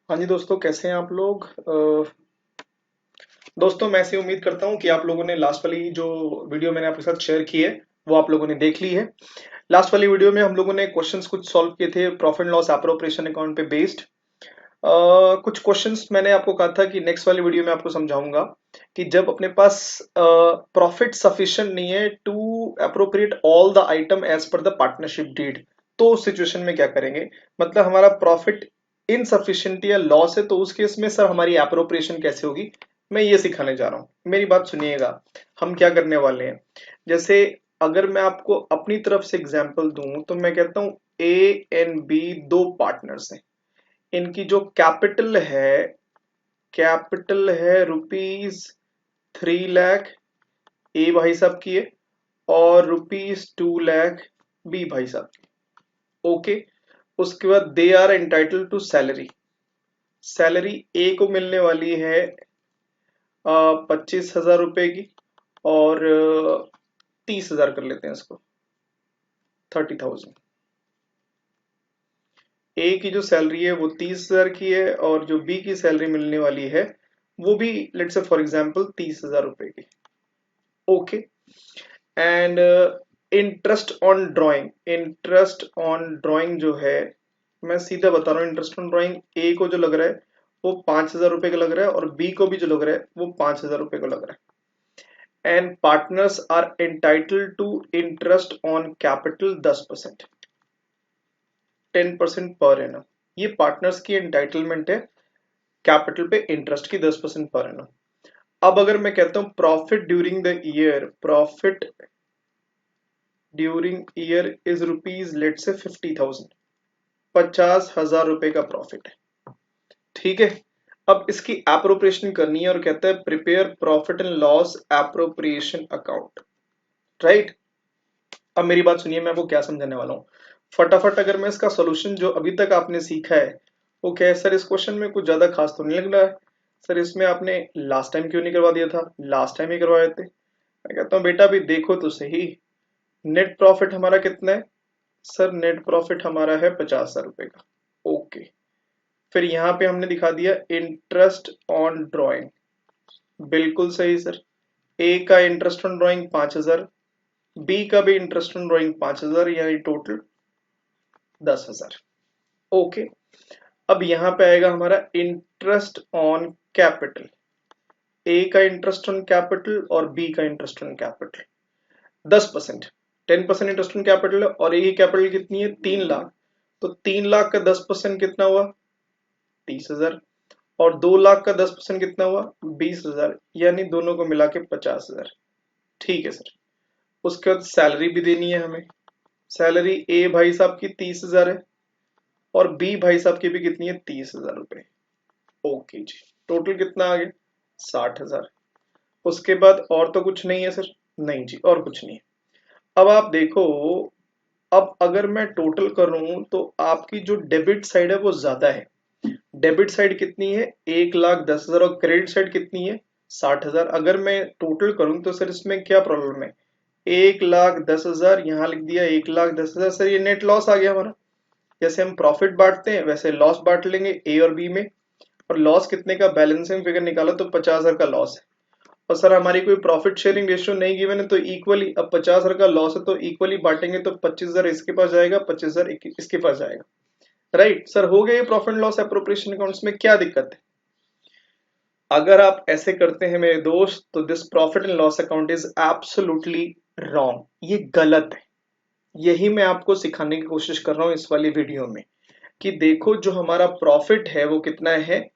हाँ जी दोस्तों, कैसे हैं आप लोग। दोस्तों मैं ऐसे उम्मीद करता हूँ कि आप लोगों ने लास्ट वाली जो वीडियो मैंने आपके साथ शेयर की है वो आप लोगों ने देख ली है। लास्ट वाली वीडियो में हम लोगों ने क्वेश्चंस कुछ सॉल्व किए थे profit and loss appropriation account पे बेस्ड। कुछ क्वेश्चंस मैंने आपको कहा था कि नेक्स्ट वाली वीडियो में आपको समझाऊंगा कि जब अपने पास प्रॉफिट सफिशिएंट नहीं है to appropriate all the item as per the partnership deed, तो उस सिचुएशन में क्या करेंगे। मतलब हमारा प्रॉफिट इनसफिशिएंट या लॉस है, तो उस केस में सर हमारी अप्रोप्रिएशन कैसे होगी, मैं ये सिखाने जा रहा हूँ। मेरी बात सुनिएगा, हम क्या करने वाले हैं। जैसे अगर मैं आपको अपनी तरफ से एग्जांपल दूं तो मैं कहता हूं ए एंड बी दो पार्टनर्स हैं। इनकी जो कैपिटल है ₹3 लाख ए भाई साहब की है, और ₹2 लाख बी भाई साहब की। ओके। उसके बाद they are entitled to salary. Salary A को मिलने वाली है 25,000 रुपए की, और 30,000 कर लेते हैं इसको, 30,000। ए की जो सैलरी है वो 30,000 की है, और जो बी की सैलरी मिलने वाली है वो भी लेट्स से फॉर एग्जांपल 30,000 रुपए की। Okay. And interest on drawing जो है, मैं सीधा बता रहा हूँ। इंटरेस्ट ऑन ड्राइंग ए को जो लग रहा है वो 5,000 रुपए का लग रहा है, और बी को भी जो लग रहा है वो 5,000 रुपए का लग रहा है। And partners are entitled to interest on capital 10%, 10% per annum. ये पार्टनर्स की एंटाइटलमेंट है कैपिटल पे इंटरेस्ट की 10% पर एनम। अब अगर मैं कहता हूं profit during year is rupees let say 50,000, 50,000 रुपए का प्रॉफिट है। ठीक है। अब इसकी एप्रोप्रिएशन करनी है, और कहता है prepare profit and loss appropriation account. Right. अब मेरी बात सुनिए, मैं आपको क्या समझाने वाला हूँ। फटाफट अगर मैं इसका सॉल्यूशन जो अभी तक आपने सीखा है वो क्या है। सर इस क्वेश्चन में कुछ ज्यादा खास तो नहीं लग रहा है। सर इसमें आपने लास्ट टाइम क्यों नहीं करवा दिया था, लास्ट टाइम ही करवाए थे। मैं कहता हूँ बेटा अभी देखो तो सही, नेट प्रॉफिट हमारा कितना है। सर नेट प्रॉफिट हमारा है 50,000 रुपए का। ओके। फिर यहाँ पे हमने दिखा दिया इंटरेस्ट ऑन ड्राइंग, बिल्कुल सही सर। ए का इंटरेस्ट ऑन ड्राइंग 5,000, बी का भी इंटरेस्ट ऑन ड्राइंग 5,000, यानी टोटल 10,000। ओके। अब यहाँ पे आएगा हमारा इंटरेस्ट ऑन कैपिटल। ए का इंटरेस्ट ऑन कैपिटल और बी का interest on capital 10%, 10% interest on capital है, और ए की कैपिटल कितनी है 3 लाख। तो 3 लाख का 10% कितना हुआ 30,000, और 2 लाख का 10% कितना हुआ 20,000, यानी दोनों को मिला के 50,000। ठीक है सर। उसके बाद सैलरी भी देनी है हमें। सैलरी ए भाई साहब की 30,000 है, और बी भाई साहब की भी कितनी है 30,000 रुपए। ओके जी। टोटल कितना आ गया 60,000। उसके बाद और तो कुछ नहीं है सर। नहीं जी, और कुछ नहीं है। अब आप देखो, अब अगर मैं टोटल करूं तो आपकी जो डेबिट साइड है वो ज्यादा है। डेबिट साइड कितनी है 1,10,000, और क्रेडिट साइड कितनी है 60,000। अगर मैं टोटल करूं तो सर इसमें क्या प्रॉब्लम है, 1,10,000 यहाँ लिख दिया, 1,10,000। सर ये नेट लॉस आ गया हमारा। जैसे हम प्रॉफिट बांटते हैं वैसे लॉस बांट लेंगे ए और बी में, और लॉस कितने का बैलेंसिंग फिगर निकाला तो 50,000 का लॉस है। और सर हमारी कोई प्रॉफिट शेयरिंग रेशियो नहीं गिवन है, तो इक्वली, अब 50,000 का लॉस है तो इक्वली बांटेंगे, तो 25,000 इसके पास जाएगा, 25,000 इसके पास जाएगा। राइट सर, हो गया ये profit and loss appropriation accounts में। क्या दिक्कत है अगर आप ऐसे करते हैं मेरे दोस्त, तो this profit and loss account is absolutely wrong, ये गलत है। यही मैं आपको सिखाने की कोशिश कर रहा हूं इस वाली वीडियो में, कि देखो जो हमारा प्रॉफिट है वो कितना है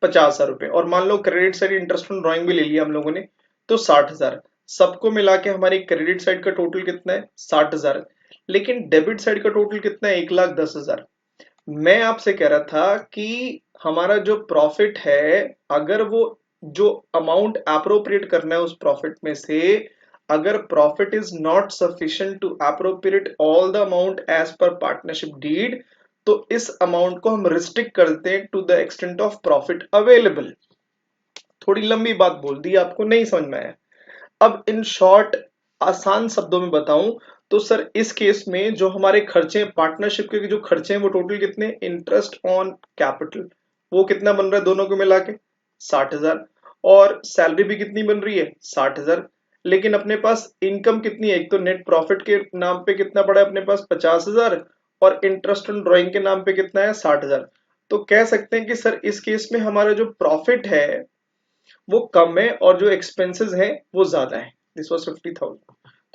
50,000 रुपए, और मान लो credit side interest on drawing भी ले लिया हम लोगों ने तो 60,000। सबको मिला के हमारी क्रेडिट साइड का टोटल कितना है 60,000, लेकिन डेबिट साइड का टोटल कितना है 1,10,000। मैं आपसे कह रहा था कि हमारा जो प्रॉफिट है, अगर वो जो अमाउंट अप्रोप्रिएट करना है उस प्रॉफिट में से, अगर profit is not sufficient to appropriate all the amount as per partnership deed, तो इस अमाउंट को हम रिस्ट्रिक्ट करते हैं to the extent of profit available. थोड़ी लंबी बात बोल दी, आपको नहीं समझ में आया। अब इन शॉर्ट आसान शब्दों में बताऊं तो सर इस केस में जो हमारे खर्चे पार्टनरशिप के जो खर्चे हैं वो टोटल कितने, इंटरेस्ट ऑन कैपिटल वो कितना बन रहा है दोनों को मिला के 60,000, और सैलरी भी कितनी बन रही है 60,000। लेकिन अपने पास इनकम कितनी है, एक तो नेट प्रॉफिट के नाम पे कितना पड़ा है अपने पास 50,000, और इंटरेस्ट ऑन ड्राइंग के नाम पे कितना है 60,000। तो कह सकते हैं कि सर इस केस में हमारा जो प्रॉफिट है वो कम है और जो एक्सपेंसेस है वो ज्यादा है। This was 50,000।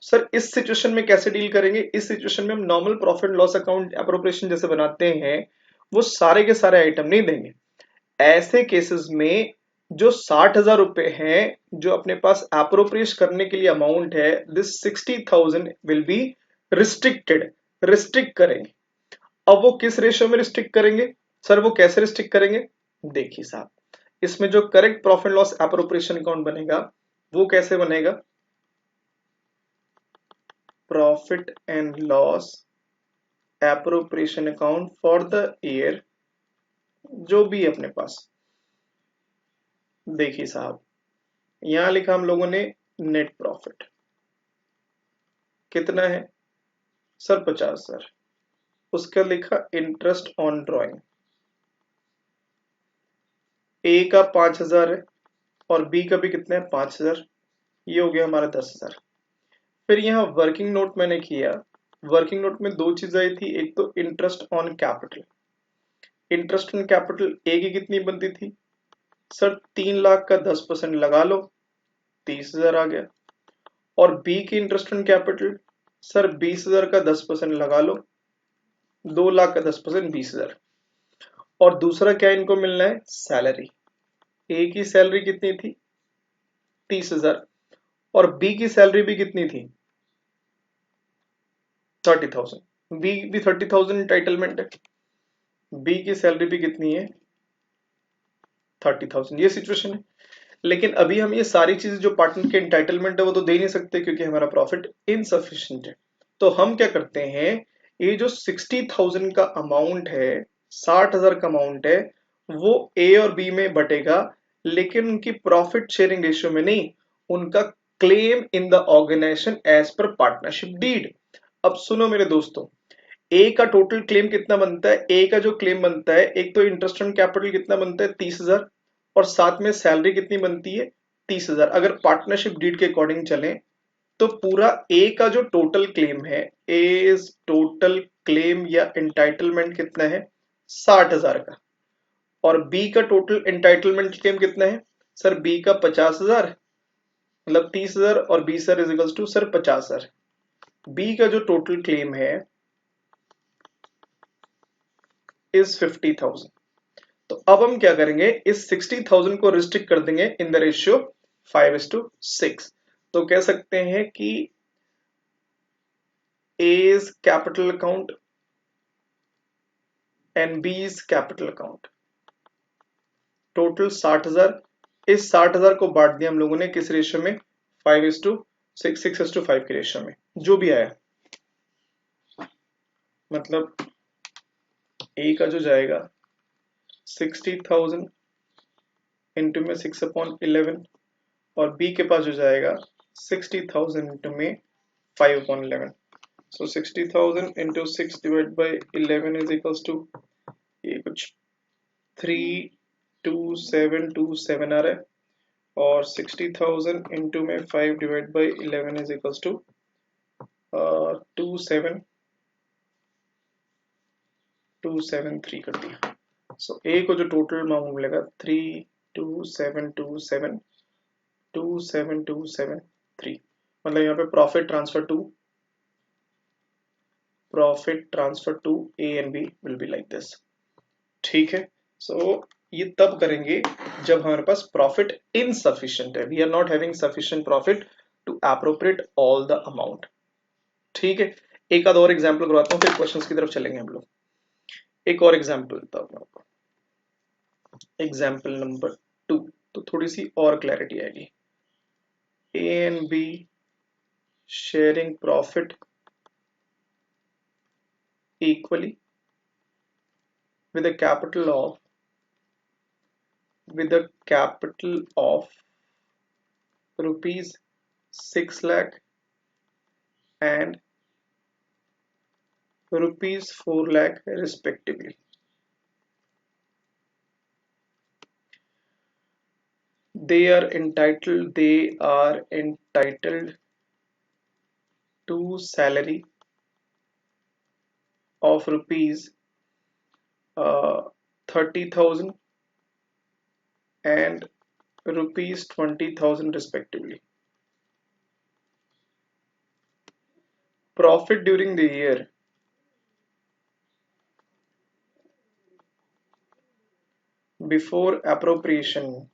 सर इस सिचुएशन में कैसे डील करेंगे, इस सिचुएशन में हम normal profit loss account appropriation जैसे बनाते हैं वो सारे के सारे आइटम नहीं देंगे। ऐसे केसेस में जो 60,000 रुपए हैं जो अपने पास एप्रोप्रिएट करने के लिए अमाउंट है, this 60,000 will be restricted, restrict करेंगे। अब वो किस रेशियो में रिस्ट्रिक्ट करेंगे, सर वो कैसे रिस्ट्रिक्ट करेंगे, देखिए साहब इसमें जो correct profit loss appropriation account बनेगा वो कैसे बनेगा, profit and loss appropriation account for the year जो भी है अपने पास। देखिए साहब यहां लिखा हम लोगों ने नेट प्रॉफिट कितना है सर 50,000, उसका लिखा इंटरेस्ट ऑन ड्राइंग, ए का 5,000 है और बी का भी कितना है 5,000, ये हो गया हमारा 10,000। फिर यहाँ वर्किंग नोट मैंने किया, वर्किंग नोट में दो चीज आई थी, एक तो interest on capital. Interest on capital ए की कितनी बनती थी सर 3 लाख का 10% लगा लो 30,000 आ गया, और बी की इंटरेस्ट ऑन कैपिटल सर 20,000 का 10% लगा लो 2 लाख का 10% 20,000। और दूसरा क्या इनको मिलना है सैलरी, ए की सैलरी कितनी थी 30,000 और बी की सैलरी भी कितनी थी 30,000, बी भी 30,000 इंटाइटलमेंट है, बी की सैलरी भी कितनी है 30,000, ये सिचुएशन है। लेकिन अभी हम ये सारी चीजें जो पार्टनर के इंटाइटलमेंट है वो तो दे नहीं सकते क्योंकि हमारा प्रॉफिट इनसफिशिएंट है। तो हम क्या करते हैं, ये जो 60,000 का अमाउंट है 60,000 का अमाउंट है वो ए और बी में बटेगा, लेकिन उनकी प्रॉफिट शेयरिंग रेशियो में नहीं, उनका claim in the organisation as per partnership deed. अब सुनो मेरे दोस्तों, ए का टोटल क्लेम कितना बनता है, ए का जो क्लेम बनता है एक तो इंटरेस्ट ऑन कैपिटल कितना बनता है 30,000 और साथ में सैलरी कितनी बनती है 30,000। अगर पार्टनरशिप डीड के अकॉर्डिंग चले तो पूरा ए का जो टोटल क्लेम है, एज टोटल क्लेम या एंटाइटलमेंट कितना है 60,000 का, और बी का टोटल एंटाइटलमेंट क्लेम कितना है सर बी का 50,000, मतलब 30,000 और 20,000 is equals to sir 50,000। B का जो टोटल क्लेम है इज 50,000। तो अब हम क्या करेंगे, इस 60,000 को रिस्ट्रिक्ट कर देंगे इन द रेशियो 5:6। तो कह सकते हैं कि A's capital account and B's capital account total 60,000, इस 60,000 को बांट दिया हम लोगों ने किस रेशियो में 5:6, 6:5 के रेशियो में, जो भी आया मतलब ए का जो जाएगा 60,000 इंटू में 6/11 और बी के पास जो जाएगा 60,000 इंटू में 5/11। So 60,000 into 6 divided by 11 is equals to ये कुछ 32727 आ रहा है, और 60,000 into में 5 divided by 11 is equals to 27273 कर दिया। सो ए को जो टोटल अमाउंट मिलेगा 32727 मतलब यहाँ पे profit transfer to A and B will be like this. ठीक है, सो ये तब करेंगे जब हमारे पास प्रॉफिट इनसफिशिएंट है, we are not having sufficient profit to appropriate all the amount. ठीक है, एक आध और एग्जांपल करवाता हूँ फिर क्वेश्चंस की तरफ चलेंगे हम लोग। एक और एग्जांपल देता हूँ आपको, एग्जांपल नंबर 2, तो थोड़ी सी और क्लैरिटी आएगी। ए and be sharing profit equally with a capital of rupees 6 lakh and rupees 4 lakh respectively। they are entitled to salary of rupees 30,000 and rupees 20,000 respectively. Profit during the year before appropriation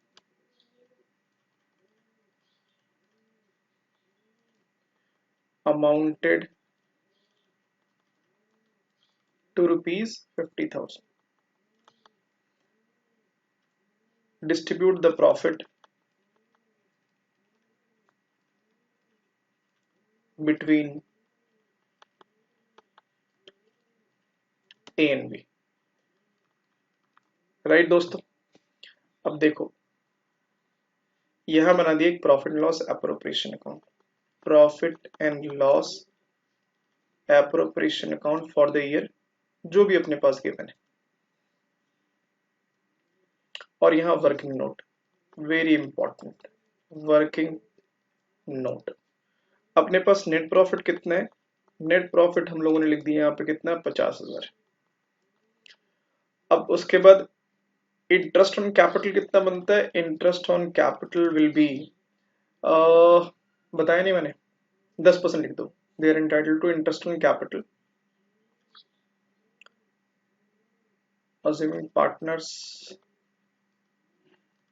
amounted to rupees 50,000. Distribute the profit between A and B. Right दोस्तों, अब देखो यहां बना दिया एक profit and loss appropriation account, profit and loss appropriation account for the year जो भी अपने पास गिवन है, और यहाँ working note, very important working note. अपने पास नेट प्रॉफिट कितना है? नेट प्रॉफिट हम लोगों ने लिख दिया यहाँ पे कितना, 50,000। अब उसके बाद इंटरेस्ट ऑन कैपिटल कितना बनता है? Interest on capital will be, बताया नहीं मैंने, 10% लिख दो। They are entitled to interest on capital assuming partners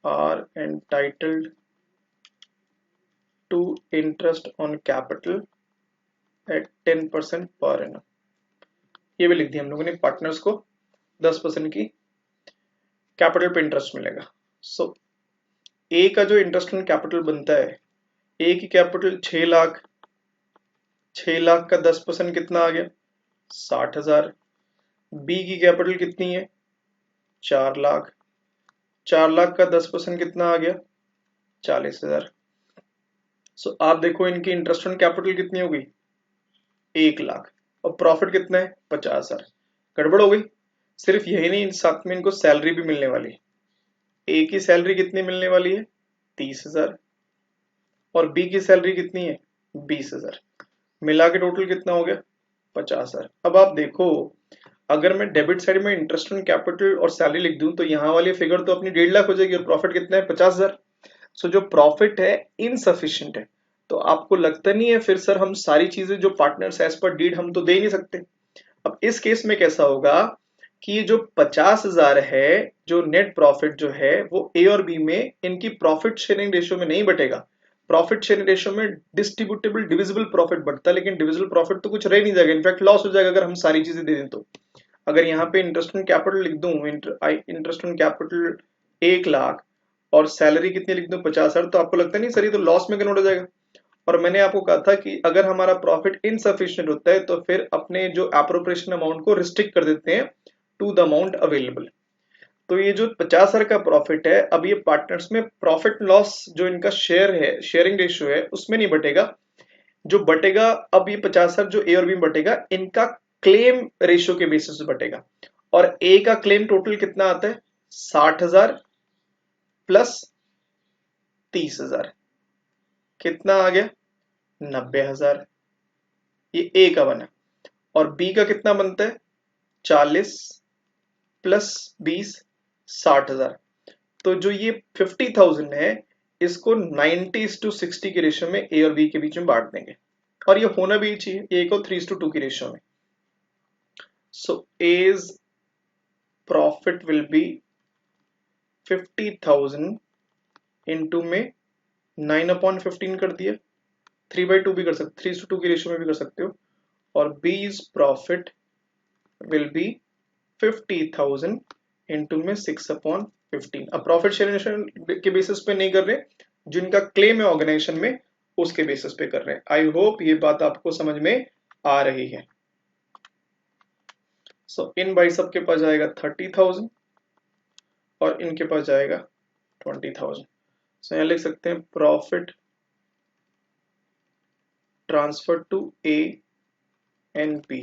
are entitled to interest on capital at 10% per annum। ये भी लिख दिया हम लोगों ने, पार्टनर्स को 10% की कैपिटल पे इंटरेस्ट मिलेगा। सो ए का जो इंटरेस्ट ऑन कैपिटल बनता है, ए की कैपिटल 6 लाख, 6 लाख का 10% कितना आ गया? 60,000। बी की कैपिटल कितनी है? 4 लाख, 4 लाख का 10% कितना आ गया? 40,000। सो आप देखो इनकी इंटरेस्ट ऑन कैपिटल कितनी हो गई? 1 लाख, और प्रॉफिट कितना है? 50,000। गड़बड़ हो गई। सिर्फ यही नहीं, साथ में इनको सैलरी भी मिलने वाली है। ए की सैलरी कितनी मिलने वाली है? 30,000, और बी की सैलरी कितनी है? 20,000। मिला के टोटल कितना हो गया? 50,000। अब आप देखो, अगर मैं डेबिट साइड में इंटरेस्ट ऑन कैपिटल और सैलरी लिख दूं तो यहाँ वाली फिगर तो अपनी 1.5 लाख हो जाएगी, और प्रॉफिट कितना है? 50,000। सो जो प्रॉफिट है इनसफिशिएंट है। तो आपको लगता नहीं है फिर सर हम सारी चीजें जो पार्टनर्स एज पर डीड हम तो दे ही नहीं सकते? अब इस केस में कैसा होगा कि ये जो 50,000 है, जो नेट प्रॉफिट जो है वो ए और बी में इनकी प्रॉफिट शेयरिंग रेशियो में नहीं बटेगा। प्रॉफिट शेयरिंग रेशियो में डिस्ट्रीब्यूटेबल डिविजिबल प्रॉफिट बढ़ता है, लेकिन डिविजिबल प्रॉफिट तो कुछ रह नहीं जाएगा, इनफैक्ट लॉस हो जाएगा अगर हम सारी चीजें दे दें तो। अगर यहाँ पे इंटरेस्ट ऑन कैपिटल लिख दूं, इंटरेस्ट ऑन कैपिटल 1 लाख और सैलरी कितनी लिख दूं? 50,000, तो आपको लगता नहीं सर ये तो लॉस में कन्वर्ट हो जाएगा? और मैंने आपको कहा था कि अगर हमारा प्रॉफिट इनसफिशिएंट होता है तो फिर अपने जो एप्रोप्रिएशन अमाउंट को रिस्ट्रिक्ट कर देते हैं टू द अमाउंट अवेलेबल। तो ये जो 50,000 का प्रॉफिट है, अब ये पार्टनर्स में प्रॉफिट लॉस जो इनका शेयर है, शेयरिंग रेशियो है, उसमें नहीं बटेगा। जो बटेगा अब ये 50,000 जो ए और बी में बटेगा, इनका क्लेम रेशियो के बेसिस पे बटेगा। और ए का क्लेम टोटल कितना आता है? 60,000 प्लस 30,000, कितना आ गया? 90,000। ये ए का बना। और बी का कितना बनता है? 40 प्लस 20, 60,000। तो जो ये 50,000 है, इसको 90:60 के रेशियो में ए और बी के बीच में बांट देंगे, और ये होना भी चाहिए, ए को 3:2 की रेशियो में। So as profit will be 50,000 into में 9/15 कर दिया, 3/2 भी कर सकते, 3:2 की रेशियो में भी कर सकते हो। और बीज प्रॉफिट विल बी 50,000 इंटू में 6/15। अब प्रॉफिट शेयरिंग के बेसिस पे नहीं कर रहे, जिनका क्लेम है ऑर्गेनाइजेशन में उसके बेसिस पे कर रहे हैं। आई होप ये बात आपको समझ में आ रही है। सो इन भाई सब के पास जाएगा 30,000 और इनके पास जाएगा 20,000। सो यहां लिख सकते हैं profit transfer to A and B,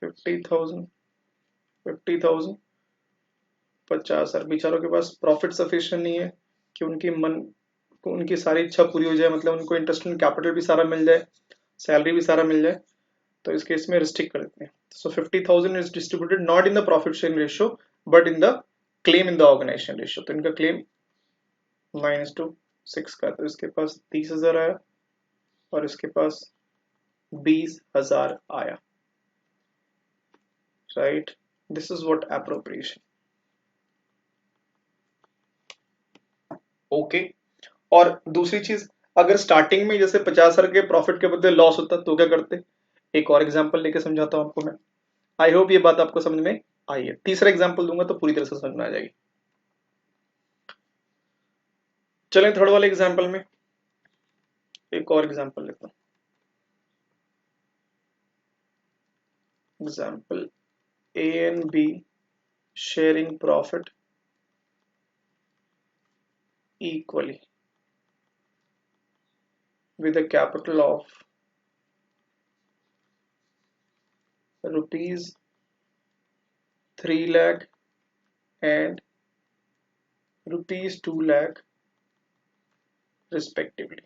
50,000, 50,000 50 sir बेचारों के पास प्रॉफिट सफिशिएंट नहीं है कि उनकी सारी इच्छा पूरी हो जाए, मतलब उनको इंटरेस्ट इन कैपिटल भी सारा मिल जाए, सैलरी भी सारा मिल जाए, तो इस केस में रिस्ट्रिक्ट कर देते हैं। So 50,000 is distributed not in the profit sharing ratio but in the claim in the organisation ratio. तो इनका क्लेम 9:6 का, तो इसके पास 30,000 आया और इसके पास 20,000 आया, right. This is what appropriation. Okay. और दूसरी चीज, अगर स्टार्टिंग में जैसे 50,000 के प्रॉफिट के बदले लॉस होता तो क्या करते? एक और एग्जांपल लेके समझाता हूं आपको मैं। आई होप ये बात आपको समझ में आई है। तीसरा एग्जांपल दूंगा तो पूरी तरह से समझ में आ जाएगी। चलें थर्ड वाले एग्जांपल में एक और एग्जांपल लेता हूं। Example A and B sharing profit equally with a capital of rupees 3 lakh and rupees 2 lakh respectively.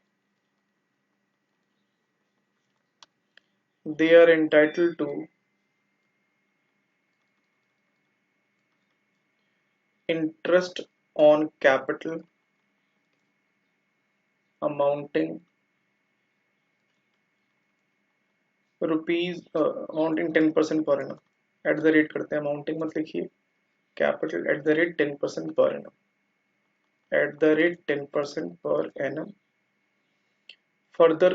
They are entitled to interest on capital amounting amounting 10% per annum. At the rate करते हैं, amounting मत लिखिए, capital at the rate 10% per annum. At the rate 10% per annum. Further,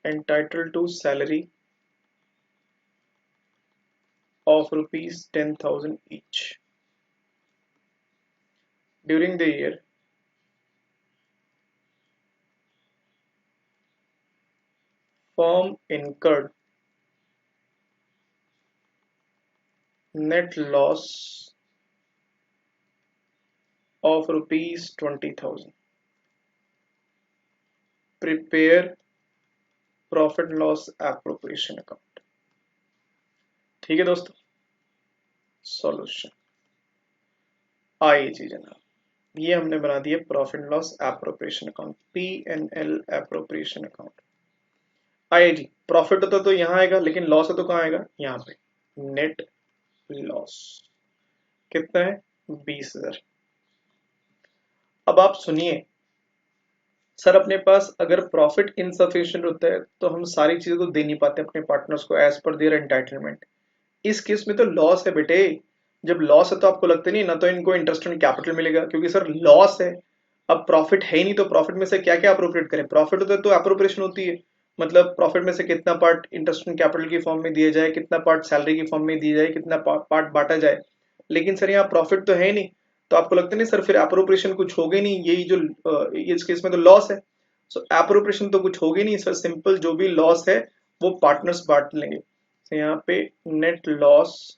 entitled to salary of rupees 10,000 each. During the year, firm incurred net loss of rupees 20,000. Prepare profit loss appropriation account. ठीक है दोस्तों, solution आइए जी जनाब, ये हमने बना दिया profit loss appropriation account, P&L appropriation account. आइए जी, प्रॉफिट होता तो यहाँ आएगा, लेकिन लॉस है तो कहाँ आएगा? यहाँ पे नेट लॉस कितना है? 20,000। अब आप सुनिए सर, अपने पास अगर प्रॉफिट इनसफिशिएंट होता है तो हम सारी चीजें तो दे नहीं पाते अपने पार्टनर्स को एज पर देयर एंटाइटलमेंट। इस केस में तो लॉस है बेटे। जब लॉस है तो आपको लगता नहीं ना तो इनको इंटरेस्ट ऑन कैपिटल मिलेगा, क्योंकि सर लॉस है। अब प्रॉफिट है ही नहीं तो प्रॉफिट में से क्या क्या अप्रोप्रिएट करें? प्रॉफिट होता है तो अप्रोप्रिएशन होती है, मतलब प्रॉफिट में से कितना पार्ट इंटरेस्ट ऑन कैपिटल की फॉर्म में दिया जाए, कितना पार्ट सैलरी की फॉर्म में दिया जाए, कितना पार्ट बांटा जाए। लेकिन सर यहाँ प्रॉफिट तो है नहीं, तो आपको लगता नहीं सर फिर अप्रोप्रिएशन कुछ होगा नहीं, यही जो इस केस में तो लॉस है, सो एप्रोप्रिएशन तो कुछ होगी नहीं सर। सिंपल जो भी लॉस है वो पार्टनर्स बांट लेंगे। तो यहाँ पे net loss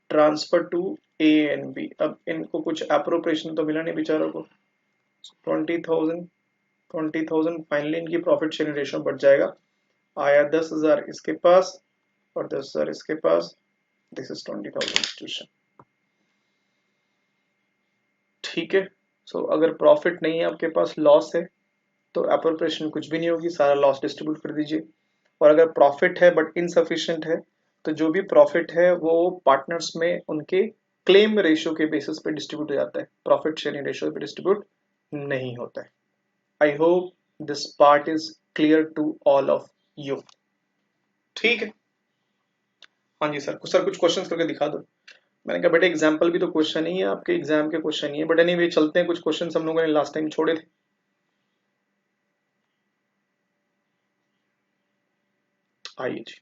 transfer to A and B. अब इनको कुछ एप्रोप्रिएशन तो मिला नहीं बेचारों को। 20,000 फाइनली इनकी प्रॉफिट शेयरिंग रेशियो बढ़ जाएगा। आया 10,000 इसके पास और 10,000 इसके पास। This is 20,000 institution. ठीक है। सो अगर प्रॉफिट नहीं है आपके पास, लॉस है, तो एप्रोप्रिएशन कुछ भी नहीं होगी, सारा लॉस डिस्ट्रीब्यूट कर दीजिए। और अगर प्रॉफिट है बट इनसफिशिएंट है तो जो भी प्रॉफिट है वो पार्टनर्स में उनके क्लेम रेशियो के बेसिस पे डिस्ट्रीब्यूट हो जाता है, प्रॉफिट शेयरिंग रेशियो पे डिस्ट्रीब्यूट नहीं होता है। I hope this part is clear to all of you. ठीक है, हाँ जी सर कुछ क्वेश्चंस करके दिखा दो। मैंने कहा बेटे एग्जाम्पल भी तो क्वेश्चन ही है, आपके एग्जाम के क्वेश्चन ही है, बट एनीवे चलते हैं, कुछ क्वेश्चन हम लोगों ने लास्ट टाइम छोड़े थे। आइए जी,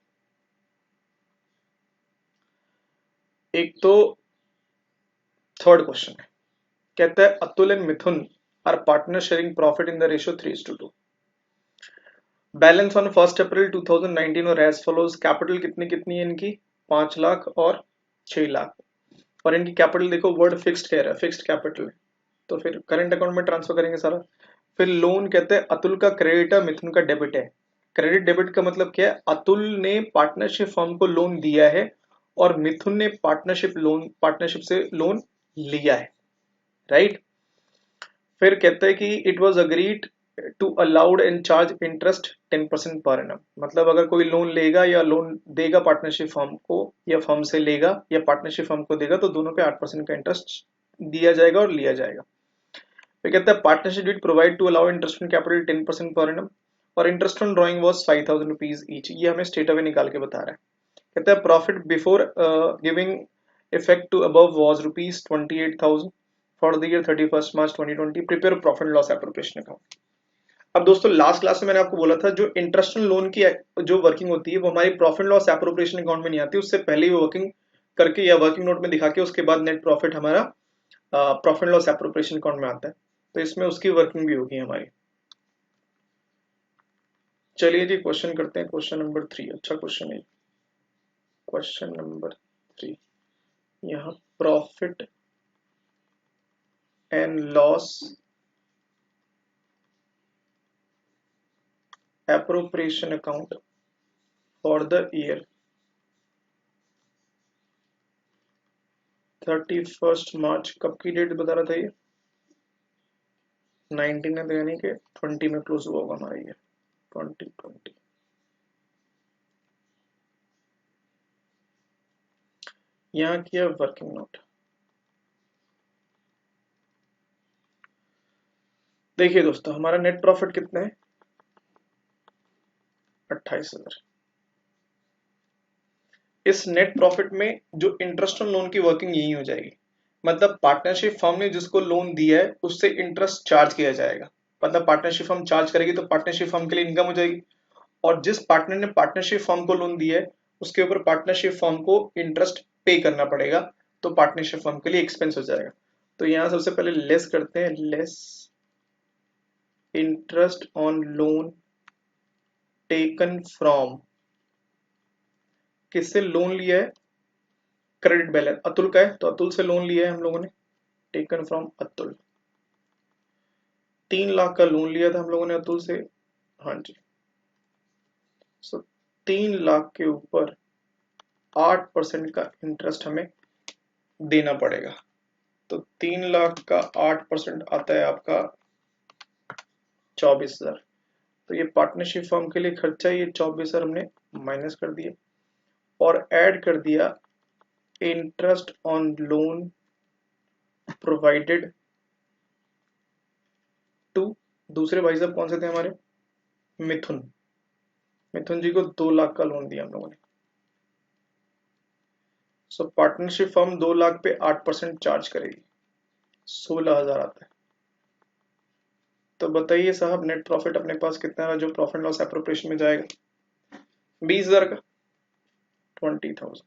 एक तो थर्ड क्वेश्चन है, कहता है Atul and Mithun are partner sharing profit in the ratio 3:2। Balance on 1 April 2019 और एज फॉलोज। कैपिटल कितनी कितनी है इनकी? 5 लाख और 6 लाख। और इनकी कैपिटल देखो, वर्ड फिक्स्ड कह रहा है, फिक्स्ड कैपिटल है, तो फिर करंट अकाउंट में ट्रांसफर करेंगे सारा। फिर लोन कहते हैं अतुल का क्रेडिट है, मिथुन का डेबिट है। क्रेडिट डेबिट का मतलब क्या है? अतुल ने पार्टनरशिप फर्म को लोन दिया है और मिथुन ने पार्टनरशिप से लोन लिया है, राइट। फिर कहता है कि it was agreed to allowed and charge interest 10% per annum. मतलब अगर कोई लोन लेगा या लोन देगा पार्टनरशिप फर्म को, या फर्म से लेगा या पार्टनरशिप फर्म को देगा, तो दोनों पे 8% का इंटरेस्ट दिया जाएगा और लिया जाएगा। फिर कहता है partnership deed provide to allow interest on capital 10% पर एनम और interest on drawing was 5000 rupees each. ये हमें स्टेट अवे निकाल के बता रहा है। कहता है profit before giving effect to above was ₹28,000 for the year 31 March 2020। Prepare profit loss appropriation account. अब दोस्तों लास्ट क्लास में मैंने आपको बोला था जो इंटरेस्ट ऑन लोन की जो वर्किंग होती है वो हमारी प्रॉफिट लॉस एप्रोप्रिएशन अकाउंट में नहीं आती, उससे पहले ही वर्किंग करके या वर्किंग नोट में दिखा के उसके बाद नेट प्रॉफिट हमारा प्रॉफिट लॉस एप्रोप्रिएशन अकाउंट में आता है। तो इसमें उसकी वर्किंग भी होगी हमारी। चलिए जी क्वेश्चन करते हैं, क्वेश्चन नंबर 3। अच्छा क्वेश्चन है क्वेश्चन नंबर 3। यहाँ profit and loss appropriation account for the year 31 मार्च। कब की डेट बता रहा था ये? 19 है, तो यानी कि 20 में क्लोज हुआ होगा हमारा ये 2020। यहाँ किया वर्किंग नोट। देखिए दोस्तों हमारा नेट प्रॉफिट कितना है? 28,000। इस नेट प्रॉफिट में जो इंटरेस्ट ऑन लोन की वर्किंग यही हो जाएगी। मतलब पार्टनरशिप फर्म ने जिसको लोन दिया है उससे इंटरेस्ट चार्ज किया जाएगा। मतलब पार्टनरशिप फर्म चार्ज करेगी तो पार्टनरशिप फर्म के लिए इनकम हो जाएगी, और जिस पार्टनर ने पार्टनरशिप फर्म को लोन दिया है उसके ऊपर पार्टनरशिप फर्म को इंटरेस्ट पे करना पड़ेगा, तो पार्टनरशिप फर्म के लिए एक्सपेंस हो जाएगा। तो यहाँ सबसे पहले लेस करते हैं, less interest on loan taken from. किससे लोन लिया है? क्रेडिट बैलेंस अतुल का है, तो अतुल से लोन लिया है हम लोगों ने, टेकन फ्रॉम अतुल। 3 लाख का लोन लिया था हम लोगों ने अतुल से। हाँ जी। सो 3 लाख के ऊपर 8% का इंटरेस्ट हमें देना पड़ेगा। तो 3 लाख का 8% आता है आपका 24,000। तो ये पार्टनरशिप फर्म के लिए खर्चा, ये 24,000 हमने माइनस कर दिया और ऐड कर दिया interest on loan provided to. दूसरे भाई साहब कौन से थे हमारे? मिथुन। मिथुन जी को 2 लाख का लोन दिया हम लोगों ने। सो पार्टनरशिप फर्म 2 लाख पे 8% चार्ज करेगी, 16,000 आता है। तो बताइए साहब नेट प्रॉफिट अपने पास कितना है जो प्रॉफिट लॉस एप्रोप्रिएशन में जाएगा? 20,000 का 20,000।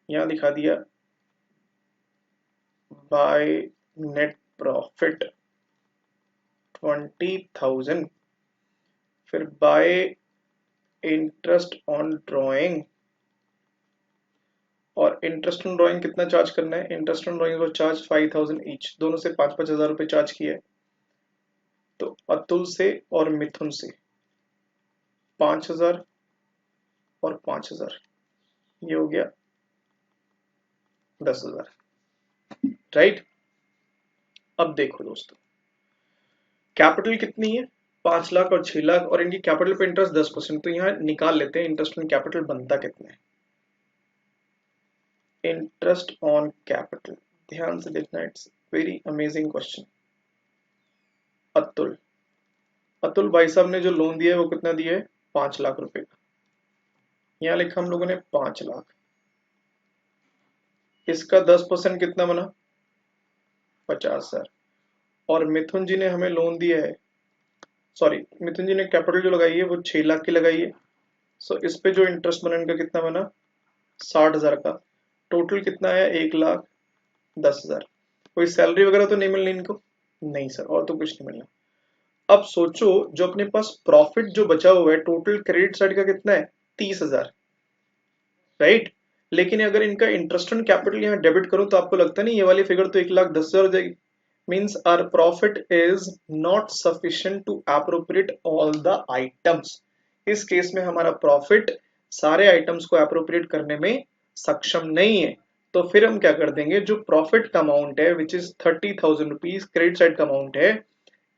यहाँ दिखा दिया बाय नेट प्रॉफिट 20,000, फिर बाय इंटरेस्ट ऑन ड्रॉइंग। और इंटरेस्ट ऑन ड्रॉइंग कितना चार्ज करना है? इंटरेस्ट ऑन ड्रॉइंग को चार्ज 5,000 ईच, दोनों से 5-5 हजार रुपये चार्ज किया है। तो अतुल से और मिथुन से 5,000 और 5,000, ये हो गया 10,000, राइट। अब देखो दोस्तों कैपिटल कितनी है? 5 लाख और 6 लाख, और इनकी कैपिटल पे इंटरेस्ट 10%। तो यहाँ निकाल लेते हैं इंटरेस्ट ऑन कैपिटल बनता कितना है। इंटरेस्ट ऑन कैपिटल, ध्यान से देखना, it's very amazing question. Atul Atul भाई साहब ने जो लोन दिया है वो कितना दिया है? 5 लाख रुपए का। यहाँ लिखा हम लोगों ने 5 लाख। इसका 10% कितना बना? 50,000। और मिथुन जी ने हमें लोन दिया है, सॉरी मिथुन जी ने कैपिटल जो लगाई है वो 6 लाख की लगाई है। सो इस पे जो इंटरेस्ट बना इनका कितना बना? 60,000 का। टोटल कितना है? 1,10,000। कोई सैलरी वगैरह तो नहीं मिलनी इनको? नहीं सर, और तो कुछ नहीं मिलना। अब सोचो जो अपने पास प्रॉफिट जो बचा हुआ है टोटल क्रेडिट साइड का कितना है? 30,000, राइट। लेकिन अगर इनका इंटरेस्ट ऑन कैपिटल यहाँ डेबिट करूं तो आपको लगता नहीं ये वाली फिगर तो 1,10,000 हो जाएगी? means our profit is not sufficient to appropriate all the items. इस केस में हमारा प्रॉफिट सारे आइटम्स को अप्रोप्रिएट करने में सक्षम नहीं है, तो फिर हम क्या कर देंगे, जो प्रॉफिट का अमाउंट है which is 30,000 rupees credit side का अमाउंट है,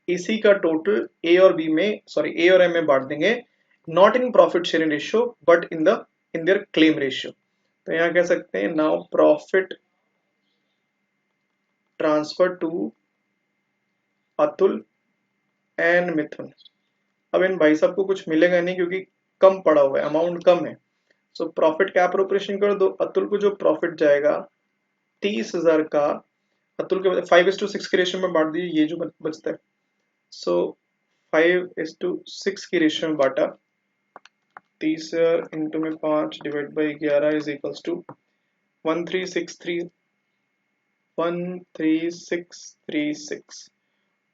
इसी का टोटल ए और बी में सॉरी ए और एम में बांट देंगे, not in profit sharing ratio but in their claim ratio. तो यहाँ कह सकते हैं now profit transfer to Atul and Mithun. अब इन भाई साहब को कुछ मिलेगा नहीं क्योंकि कम पड़ा हुआ है, अमाउंट कम है। सो प्रॉफिट का अप्रोप्रिएशन कर दो, अतुल को जो प्रॉफिट जाएगा 30,000 का, अतुल के 5:6 के रेशियो में बांट दीजिए, ये जो बचता है। सो 5:6 की रेशियो में बांटा, 30,000 इंटू में 5 divide by 11 is equals to 13,636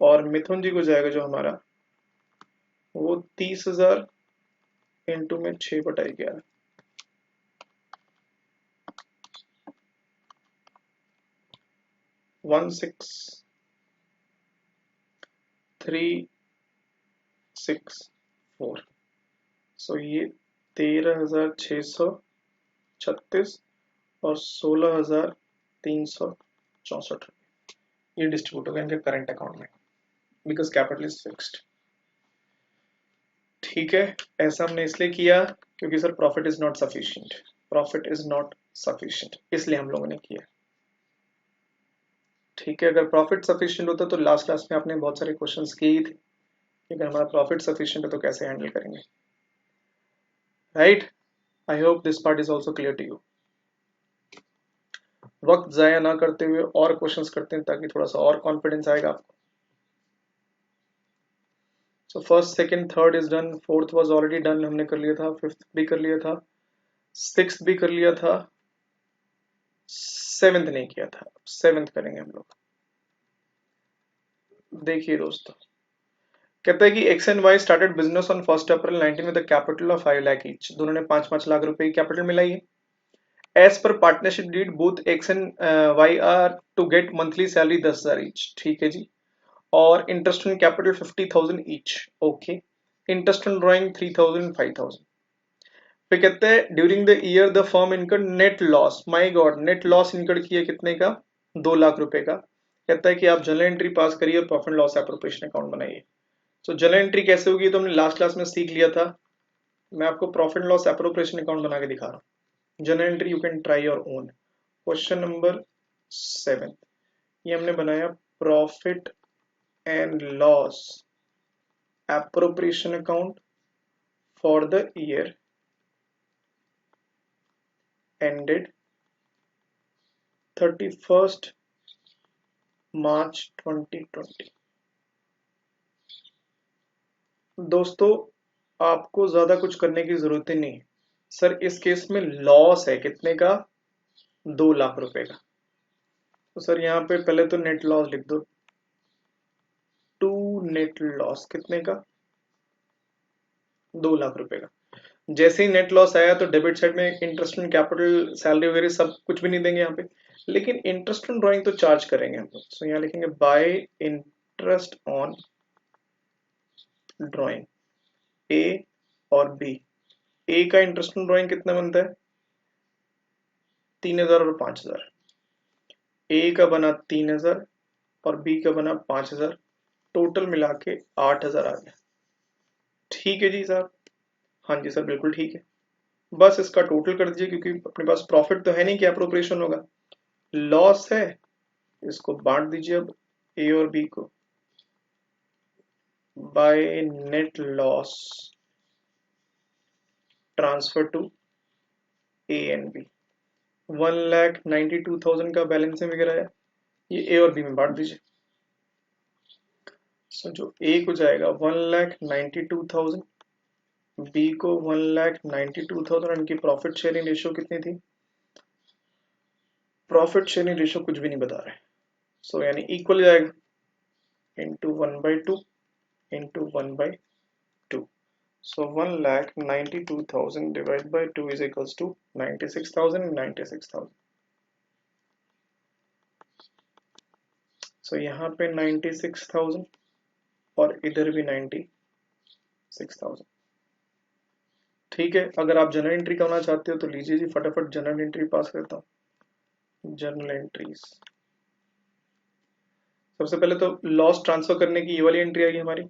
और मिथुन जी को जाएगा जो हमारा वो 30,000 इंटू में 6/11 16,364। सो ये 13,636 और 16,364 ये डिस्ट्रीब्यूट हो गया इनके करंट अकाउंट में, बिकॉज कैपिटल इज फिक्स्ड। ठीक है, ऐसा हमने इसलिए किया क्योंकि sir profit is not sufficient, profit is not sufficient, इसलिए हम लोगों ने किया। ठीक है, अगर प्रॉफिट सफिशिएंट होता तो लास्ट क्लास में आपने बहुत सारे क्वेश्चंस किए ही थे, अगर हमारा प्रॉफिट सफिशिएंट है तो कैसे हैंडल करेंगे, right. I hope this part is also clear to you. वक्त जाया ना करते हुए और क्वेश्चंस करते हैं ताकि थोड़ा सा और कॉन्फिडेंस आएगा आपको। So first second third is done, fourth was already done, हमने कर लिया था, फिफ्थ भी कर लिया था, सिक्स्थ भी कर लिया था, सेवेंथ नहीं किया था, सेवेंथ करेंगे हम लोग। देखिए दोस्तों, कहता है कि X and Y started business on 1 April 19 with capital of 5 lakh each. दोनों ने 5-5 लाख रुपए की कैपिटल मिलाई है। As per partnership deed both X and Y are to get monthly salary 10,000 each. ठीक है जी, और interest on capital 50,000 each. Okay, interest on drawing 3,000 5,000। फिर कहते हैं during the year the firm incurred net loss. My God, net loss incurred किया कितने का, 2 लाख रुपए का। कहता है कि आप जर्नल एंट्री पास करिए और प्रॉफिट लॉस एप्रोप्रिएशन अकाउंट बनाइए। तो जर्नल एंट्री कैसे होगी तो हमने लास्ट क्लास में सीख लिया था, मैं आपको प्रॉफिट लॉस एप्रोप्रिएशन अकाउंट बना के दिखा रहा हूँ। Journal entry you can try your own. Question number 7 ये हमने बनाया, profit and loss appropriation account for the year ended 31st March 2020। दोस्तों आपको ज्यादा कुछ करने की जरूरत ही नहीं, सर इस केस में लॉस है कितने का, 2 लाख रुपए का। तो सर यहाँ पे पहले तो नेट लॉस लिख दो, टू नेट लॉस कितने का, 2 लाख रुपए का। जैसे ही नेट लॉस आया तो डेबिट साइड में इंटरेस्ट ऑन कैपिटल सैलरी वगैरह सब कुछ भी नहीं देंगे यहाँ पे, लेकिन इंटरेस्ट ऑन ड्राइंग तो चार्ज करेंगे हम लोग। सो यहाँ लिखेंगे बाय इंटरेस्ट ऑन ड्राइंग ए और बी। ए का इंटरेस्ट ऑन ड्राइंग कितना बनता है, 3,000 और 5,000। ए का बना 3,000 और बी का बना 5,000, टोटल मिला के 8,000 आ गया। ठीक है जी साहब, हाँ जी सर बिल्कुल ठीक है। बस इसका टोटल कर दीजिए क्योंकि अपने पास प्रॉफिट तो है नहीं कि अप्रोप्रिएशन होगा, लॉस है, इसको बांट दीजिए अब ए और बी को by net loss transfer to A and B. 1,92,000 का बैलेंस वगैरह है, ये ए और बी में बांट दीजिए। सो जो ए को जाएगा 1,92,000, बी को 1,92,000, इनकी प्रॉफिट शेयरिंग रेशियो कितनी थी, प्रॉफिट शेयरिंग रेशियो कुछ भी नहीं बता रहे। सो यानी इक्वल जाएगा into 1/2 into 1/2। So 1,92,000 divided by 2 is equals to 96,000 96,000। सो यहाँ पे 96,000 और इधर भी 96,000। ठीक है, अगर आप जनरल एंट्री करना चाहते हो तो लीजिए जी, फटाफट जनरल एंट्री पास करता हूँ। जनरल एंट्रीज, सबसे पहले तो लॉस ट्रांसफर करने की ये वाली एंट्री आएगी हमारी।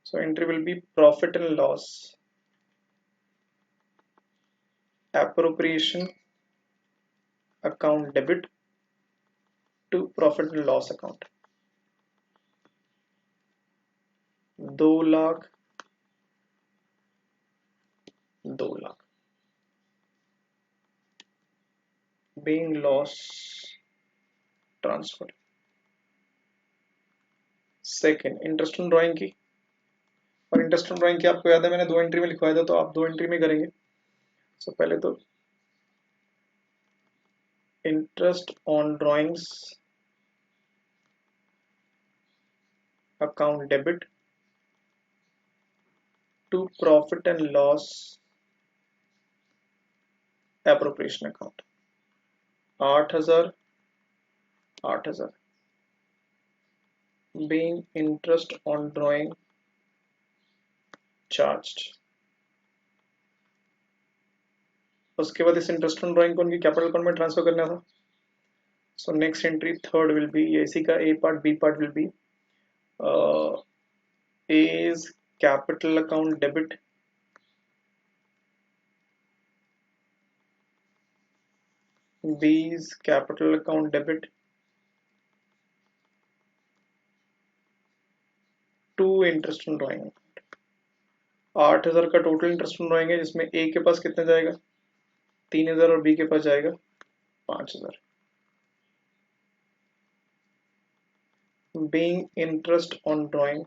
So entry will be profit and loss appropriation account debit to profit and loss account। 2 lakh 2 lakh being loss transfer। Second interest on drawing की, और इंटरेस्ट ऑन ड्राइंग की आपको याद है मैंने 2 एंट्री में लिखवाया था, तो आप 2 एंट्री में करेंगे। सो पहले तो interest on drawings account debit to profit and loss appropriation account. 8,000 8,000 being interest on drawing charged। उसके बाद इस इंटरेस्ट ऑन ड्राइंग को उनकी कैपिटल अकाउंट में ट्रांसफर करना था। So next entry third will be, इसी का A part B part will be A is capital account debit B is capital account debit to interest on drawing। 8,000 का total interest on drawing है, जिसमें ए के पास कितना जाएगा 3,000 और बी के पास जाएगा 5,000। being interest on drawing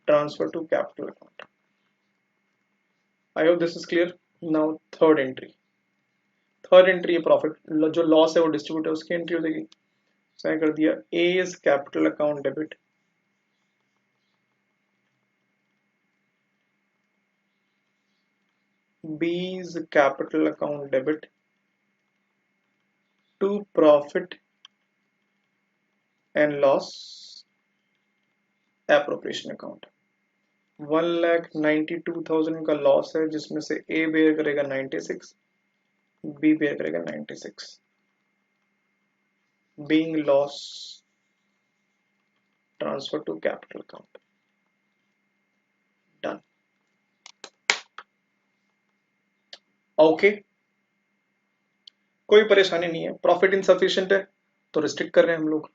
transfer to capital account। I hope this is clear। now third entry ये प्रॉफिट जो लॉस है वो डिस्ट्रीब्यूट है उसकी एंट्री हो जाएगी। सो कर दिया A is capital account debit B is capital account debit to profit and loss appropriation account। 1,92,000 का लॉस है, जिसमें से A बेयर करेगा 96, B बेयर करेगा 96। being loss transfer to capital account। Done. Okay, कोई परेशानी नहीं है। प्रॉफिट इनसफिशिएंट है तो रिस्ट्रिक्ट कर रहे हैं हम लोग,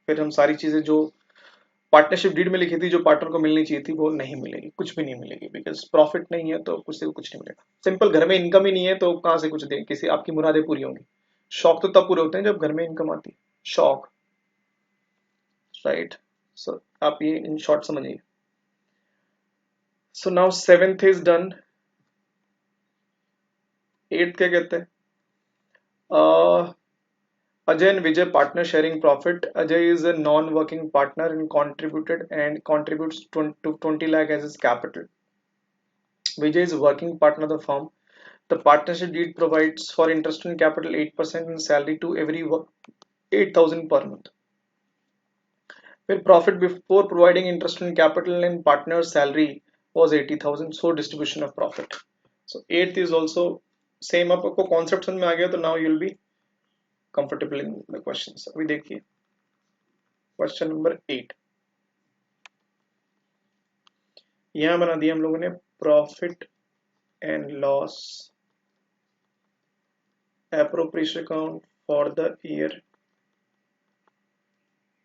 फिर हम सारी चीजें जो पार्टनरशिप डीड में लिखी थी जो पार्टनर को मिलनी चाहिए थी वो नहीं मिलेगी, कुछ भी नहीं मिलेगी, बिकॉज प्रॉफिट नहीं है तो कुछ से कुछ नहीं मिलेगा। सिंपल, घर में इनकम ही नहीं है तो कहां से कुछ दे, किसी आपकी मुरादें पूरी होंगी। शौक तो तब पूरे होते हैं जब घर में इनकम आती है, शौक, राइट। सो आप ये इन शॉर्ट समझिए। So now 7th is done. 8th क्या कहते हैं, Ajay and Vijay partner sharing profit। Ajay is a non-working partner and contributes to 20 lakh as his capital। Vijay is working partner of the firm। The partnership deed provides for interest on capital 8% and salary to every 8,000 per month। Where profit before providing interest on capital and partner's salary was 80,000, so distribution of profit। So 8th is also same। आपको concept समझ में आ गया तो now you will be comfortable in the questions। अभी देखिए question number 8, यहां बना दिया हम लोगों ने profit and loss appropriation account for the year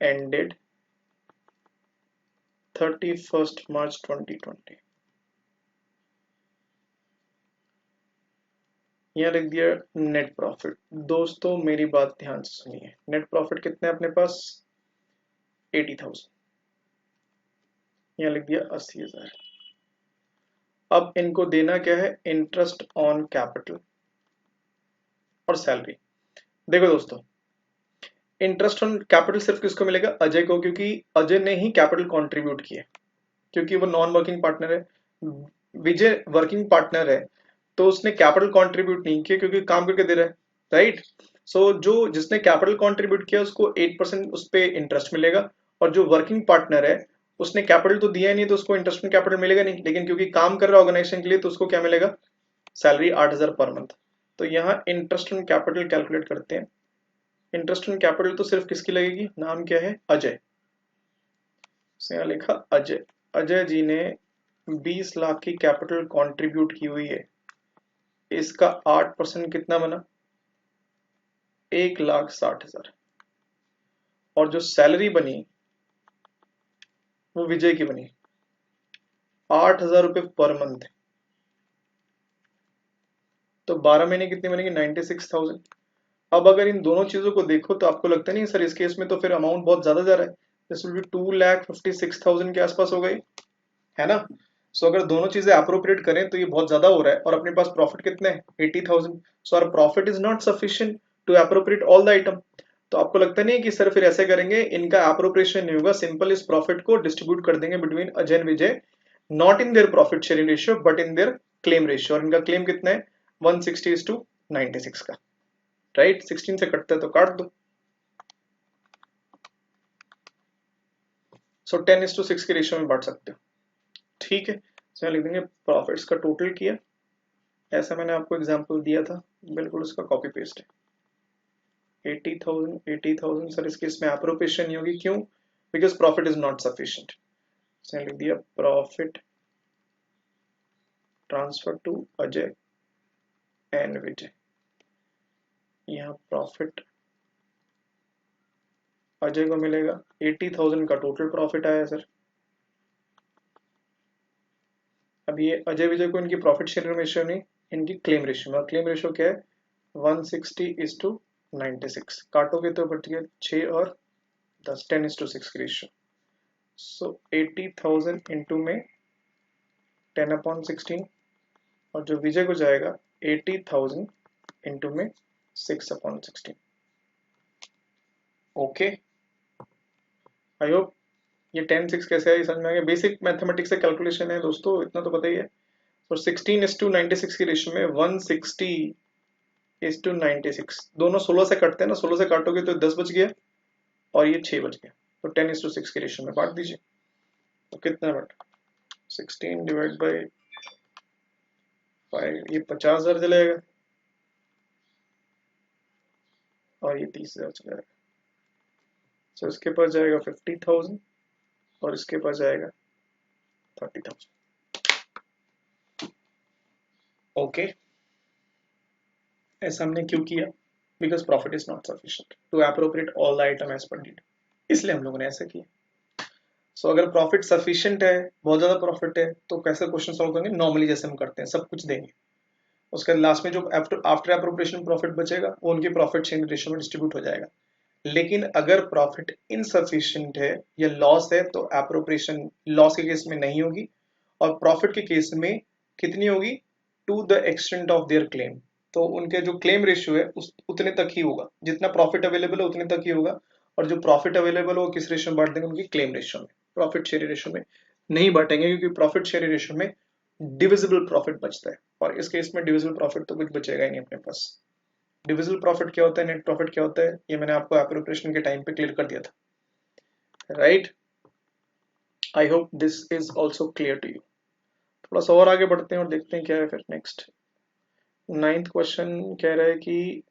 ended 31st March 2020। यहाँ लिख दिया नेट प्रॉफिट। दोस्तों मेरी बात ध्यान से सुनिए, नेट प्रॉफिट कितने अपने पास 80,000, यहाँ लिख दिया 80,000। अब इनको देना क्या है, इंटरेस्ट ऑन कैपिटल और सैलरी। देखो दोस्तों, इंटरेस्ट ऑन कैपिटल सिर्फ किसको मिलेगा, अजय को, क्योंकि अजय ने ही कैपिटल कंट्रीब्यूट किया, क्योंकि वो नॉन वर्किंग पार्टनर है। विजय वर्किंग पार्टनर है तो उसने कैपिटल कंट्रीब्यूट नहीं किया क्योंकि काम करके दे रहा है, राइट। सो जो जिसने कैपिटल कंट्रीब्यूट किया उसको 8% उस पे इंटरेस्ट मिलेगा, और जो वर्किंग पार्टनर है उसने कैपिटल तो दिया ही नहीं तो उसको इंटरेस्ट में कैपिटल मिलेगा नहीं, लेकिन क्योंकि काम कर रहा है ऑर्गेनाइजेशन के लिए तो उसको क्या मिलेगा, सैलरी 8,000 पर मंथ। तो यहाँ इंटरेस्ट ऑन कैपिटल कैलकुलेट करते हैं। इंटरेस्ट ऑन कैपिटल तो सिर्फ किसकी लगेगी, नाम क्या है, अजय, उसने यहाँ लिखा अजय। अजय जी ने 20 लाख की कैपिटल कंट्रीब्यूट की हुई है, इसका 8% कितना बना, 1,60,000। और जो सैलरी बनी वो विजय की बनी 8,000 रुपये पर मंथ। तो 12 महीने कितनी बनेगी, 96,000। अब अगर इन दोनों चीजों को देखो तो आपको लगता नहीं सर इस केस में तो फिर अमाउंट बहुत ज्यादा जा रहा है, दिस विल बी 2,56,000 के आसपास हो गई, है ना। सो अगर दोनों चीजें अप्रोप्रिएट करें तो ये बहुत ज्यादा हो रहा है, और अपने पास प्रॉफिट कितने हैं, 80,000। So our profit is not sufficient to appropriate all the item. तो आपको लगता नहीं है कि सर फिर ऐसे करेंगे, इनका अप्रोप्रिएशन नहीं होगा, सिंपल इस प्रॉफिट को डिस्ट्रीब्यूट कर देंगे between Ajay and Vijay, not in their profit sharing ratio but in their claim ratio. और इनका क्लेम कितना है, 160:96 का, राइट। 16 से कटता है तो काट दो। सो 10:6 के रेशियो में बांट सकते हो, ठीक है। इसमें लिख देंगे प्रॉफिट्स का टोटल किया, ऐसा मैंने आपको एग्जांपल दिया था, बिल्कुल उसका कॉपी पेस्ट है। 80,000 सर इसके इसमें अप्रोप्रिएशन नहीं होगी, क्यों, because profit is not sufficient. इसमें लिख दिया profit transfer to Ajay and Vijay. यहाँ प्रॉफिट अजय को मिलेगा 80,000 का टोटल प्रॉफिट आया सर। अब ये अजय विजय को इनकी प्रॉफिट शेयरिंग रेशियो नहीं, इनकी क्लेम रेशियो में, और क्लेम रेशियो क्या है, 160:96। काटोगे तो बच गया 6 और 10, 10:6 की रेशियो। सो 80,000 इंटू में 10/16, और जो विजय को जाएगा 80,000 इंटू में 6/16। ओके, आई होप ये 10/6 कैसे है समझ में आ गया। बेसिक मैथमेटिक्स से कैलकुलेशन है दोस्तों, इतना तो पता ही है। और 16:96 की रेशियो में 160:96, दोनों 16 से कटते हैं ना, 16 से काटोगे तो 10 बच गया और ये 6 बच गया, तो 10:6 की रेशियो में बांट दीजिए। तो कितना बट 16 डिवाइड बाई 5, ये 50,000 चलेगा और ये 30,000 चलेगा। तो इसके पास जाएगा 50,000 और इसके पास जाएगा 30,000। ओके, ऐसा हमने क्यों किया, because profit is not sufficient to appropriate all the item as per need, इसलिए हम लोगों ने ऐसा किया। सो अगर प्रॉफिट सफिशिएंट है, बहुत ज्यादा प्रॉफिट है, तो कैसे क्वेश्चन सॉल्व करेंगे, नॉर्मली जैसे हम करते हैं, सब कुछ देंगे, उसके लास्ट में जो आफ्टर अप्रोप्रिएशन प्रॉफिट बचेगा वो उनकी प्रॉफिट शेयरिंग रेशियो में डिस्ट्रीब्यूट हो जाएगा। लेकिन अगर प्रॉफिट इनसफिशिएंट है या लॉस है तो अप्रोप्रिएशन लॉस के केस में नहीं होगी, और प्रॉफिट के केस में कितनी होगी, to the extent of their claim. तो उनके जो क्लेम रेशियो है उस उतने तक ही होगा, जितना प्रॉफिट अवेलेबल है उतने तक ही होगा, और जो प्रॉफिट अवेलेबल हो किस रेशियो में बांट देंगे, उनकी क्लेम रेशियो में, प्रॉफिट शेयर रेशियो में नहीं बांटेंगे, क्योंकि प्रॉफिट शेयर रेशियो में डिविजिबल प्रॉफिट बचता है, और इस केस में डिविजिबल प्रॉफिट तो कुछ बचेगा ही नहीं अपने पास। डिविजिबल प्रॉफिट क्या होता है, नेट प्रॉफिट क्या होता है, ये मैंने आपको एप्रोप्रिएशन के टाइम पे क्लियर कर दिया था, right. I hope this is also clear to you. थोड़ा सा और आगे बढ़ते हैं और देखते हैं क्या है फिर नेक्स्ट। 9th क्वेश्चन कह रहा है कि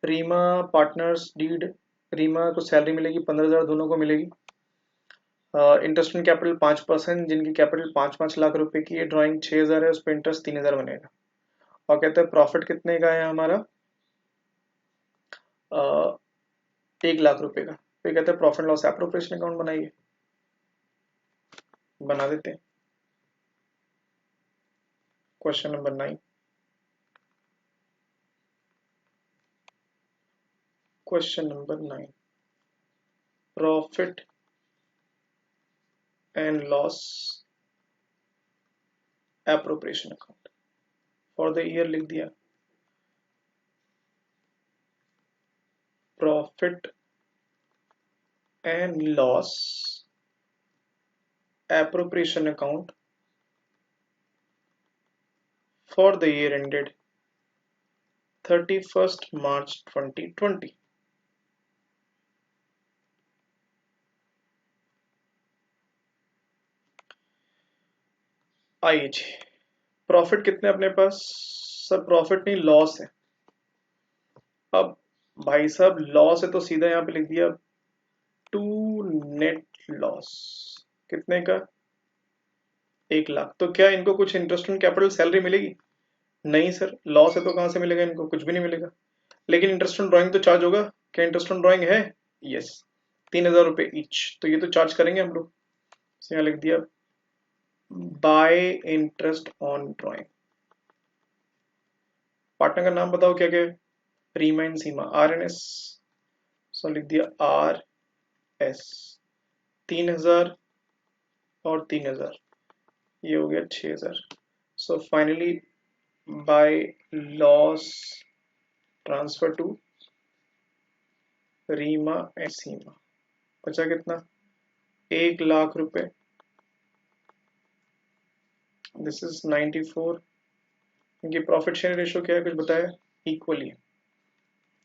रीमा पार्टनर्स डीड, रीमा को सैलरी मिलेगी 15,000, दोनों को मिलेगी। इंटरेस्ट इन कैपिटल 5%, जिनकी कैपिटल 5-5 लाख रुपए की है, ड्राइंग 6,000 है, उस पर इंटरेस्ट 3,000 बनेगा। और कहते हैं प्रॉफिट कितने का है हमारा, 1 लाख रुपए का। फिर कहते हैं प्रॉफिट लॉस एप्रोप्रिएशन अकाउंट बनाइए, बना देते हैं। Question number 9, question number 9, profit and loss appropriation account for the year लिख दिया, profit and loss appropriation account for the year ended 31 March 2020। आइए जी, प्रॉफिट कितने अपने पास? सर प्रॉफिट नहीं, लॉस है। अब भाई साहब लॉस है तो सीधा यहाँ पे लिख दिया टू नेट लॉस। कितने का? 1 लाख। तो क्या इनको कुछ इंटरेस्ट ऑन कैपिटल सैलरी मिलेगी? नहीं सर, लॉस है तो कहाँ से मिलेगा इनको? कुछ भी नहीं मिलेगा। लेकिन इंटरेस्ट ऑन ड्राइंग तो चार्ज होगा। क्या इंटरेस्ट ऑन ड्राइंग है? यस, 3,000 रुपये ईच, तो ये तो चार्ज करेंगे हम लोग। यहाँ लिख दिया by interest on drawing. Partner का नाम बताओ क्या क्या? Reema and Seema, RNS। So लिख दिया RS। 3,000 और 3,000, ये हो गया 6,000। So finally by loss transfer to Reema and Seema बचा कितना? 1,00,000 रुपए। This is 94। इनकी प्रॉफिट शेयर रेशियो क्या है, कुछ बताया? इक्वली।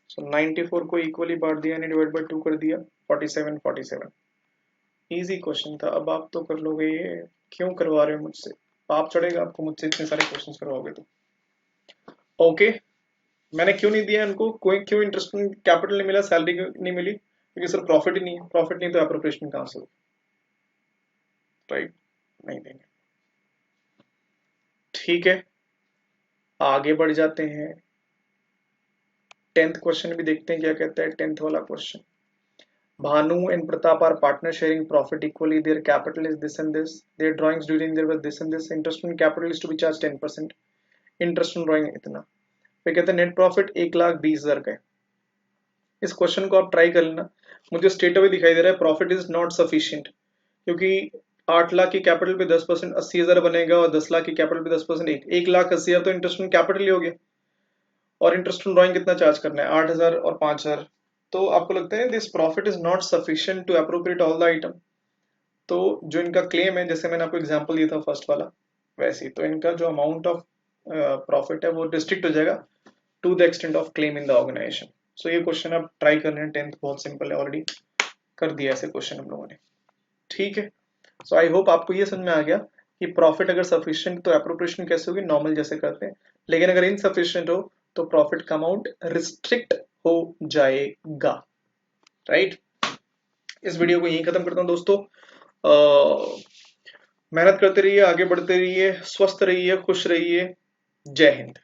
सो 94 को इक्वली बांट दिया, यानी डिवाइड बाय 2 कर दिया, 47 47। इजी क्वेश्चन था। अब आप तो कर लोगे ये, क्यों करवा रहे हो मुझसे? पाप चढ़ेगा आपको मुझसे इतने सारे क्वेश्चंस करवाओगे तो। ओके, मैंने क्यों नहीं दिया इनको? कोई क्यों इंटरेस्ट कैपिटल नहीं मिला, सैलरी क्यों नहीं मिली? क्योंकि सर प्रॉफिट ही नहीं है। प्रॉफिट नहीं तो एप्रोप्रिएशन कहां से हो? राइट, नहीं देंगे। ठीक है, आगे बढ़ जाते हैं। 10th क्वेश्चन भी देखते हैं क्या कहता है। 10th वाला question, Bhanu and Pratap are partner sharing profit equally. Their capital is this and this. Their drawings during their was this and this. Interest on capital is to be charged 10%. Interest on drawing इतना। फिर कहते हैं net profit 1,20,000 का है। इस question को आप try कर लेना। मुझे स्ट्रेट अवे दिखाई दे रहा है प्रॉफिट इज नॉट सफिशिएंट, क्योंकि 8 लाख की कैपिटल पे 10%, 80,000 बनेगा, और 10 लाख की कैपिटल पे 10%, 1,80,000 तो इंटरेस्ट ऑन कैपिटल ही हो गया। और इंटरेस्ट ऑन ड्राइंग कितना चार्ज करना है? 8,000 और 5,000। तो आपको लगता है this profit is not sufficient to appropriate all the item. तो जो इनका क्लेम है, जैसे मैंने आपको एग्जांपल दिया था फर्स्ट वाला, वैसे ही तो इनका जो अमाउंट ऑफ प्रॉफिट है वो डिस्ट्रिक्ट हो जाएगा to the extent of claim in the organisation. So ये क्वेश्चन आप ट्राई कर लें। 10th बहुत सिंपल है, ऑलरेडी कर दिया ऐसे क्वेश्चन हम लोगों ने। ठीक है, सो आई होप आपको ये समझ में आ गया कि प्रॉफिट अगर सफिशिएंट तो एप्रोप्रिएशन कैसे होगी, नॉर्मल जैसे करते हैं। लेकिन अगर इनसफिशिएंट हो तो प्रॉफिट का अमाउंट रिस्ट्रिक्ट हो जाएगा। राइट, इस वीडियो को यहीं खत्म करता हूं दोस्तों। मेहनत करते रहिए, आगे बढ़ते रहिए, स्वस्थ रहिए, खुश रहिए। जय हिंद।